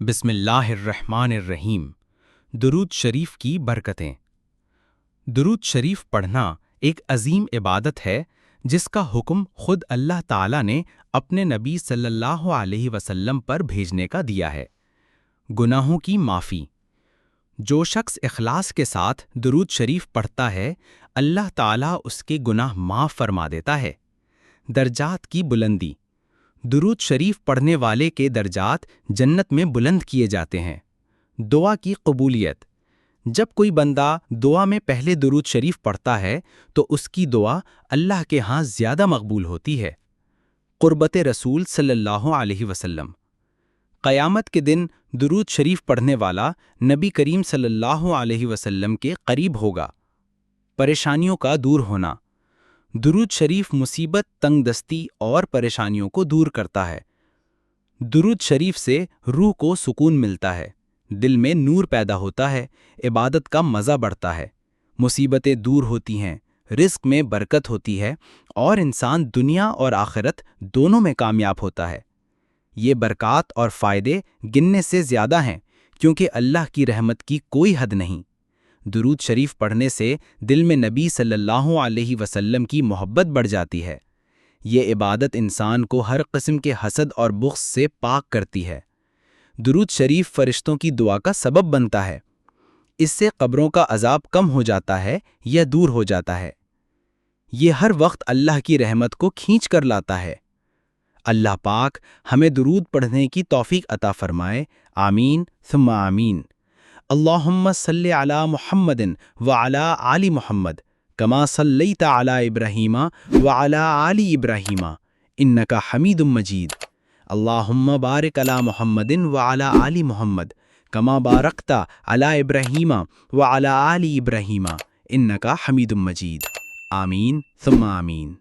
بسم اللہ الرحمن الرحیم۔ درود شریف کی برکتیں۔ درود شریف پڑھنا ایک عظیم عبادت ہے جس کا حکم خود اللہ تعالیٰ نے اپنے نبی صلی اللہ علیہ وسلم پر بھیجنے کا دیا ہے۔ گناہوں کی معافی۔ جو شخص اخلاص کے ساتھ درود شریف پڑھتا ہے، اللہ تعالیٰ اس کے گناہ معاف فرما دیتا ہے۔ درجات کی بلندی۔ درود شریف پڑھنے والے کے درجات جنت میں بلند کیے جاتے ہیں۔ دعا کی قبولیت۔ جب کوئی بندہ دعا میں پہلے درود شریف پڑھتا ہے تو اس کی دعا اللہ کے ہاں زیادہ مقبول ہوتی ہے۔ قربت رسول صلی اللہ علیہ وسلم۔ قیامت کے دن درود شریف پڑھنے والا نبی کریم صلی اللہ علیہ وسلم کے قریب ہوگا۔ پریشانیوں کا دور ہونا۔ درود شریف مصیبت، تنگ دستی اور پریشانیوں کو دور کرتا ہے۔ درود شریف سے روح کو سکون ملتا ہے، دل میں نور پیدا ہوتا ہے، عبادت کا مزہ بڑھتا ہے، مصیبتیں دور ہوتی ہیں، رزق میں برکت ہوتی ہے اور انسان دنیا اور آخرت دونوں میں کامیاب ہوتا ہے۔ یہ برکات اور فائدے گننے سے زیادہ ہیں کیونکہ اللہ کی رحمت کی کوئی حد نہیں۔ درود شریف پڑھنے سے دل میں نبی صلی اللہ علیہ وسلم کی محبت بڑھ جاتی ہے۔ یہ عبادت انسان کو ہر قسم کے حسد اور بغض سے پاک کرتی ہے۔ درود شریف فرشتوں کی دعا کا سبب بنتا ہے۔ اس سے قبروں کا عذاب کم ہو جاتا ہے یا دور ہو جاتا ہے۔ یہ ہر وقت اللہ کی رحمت کو کھینچ کر لاتا ہے۔ اللہ پاک ہمیں درود پڑھنے کی توفیق عطا فرمائے، آمین ثم آمین۔ اللہم صلی علی محمد وعلی آل محمد کما صلیت علی ابراہیم وعلی آل ابراہیم انک حمید مجید۔ اللہم بارک علی محمد وعلی آل محمد کما بارکت علی ابراہیم وعلی آل ابراہیم انک حمید مجید، آمین ثم آمین۔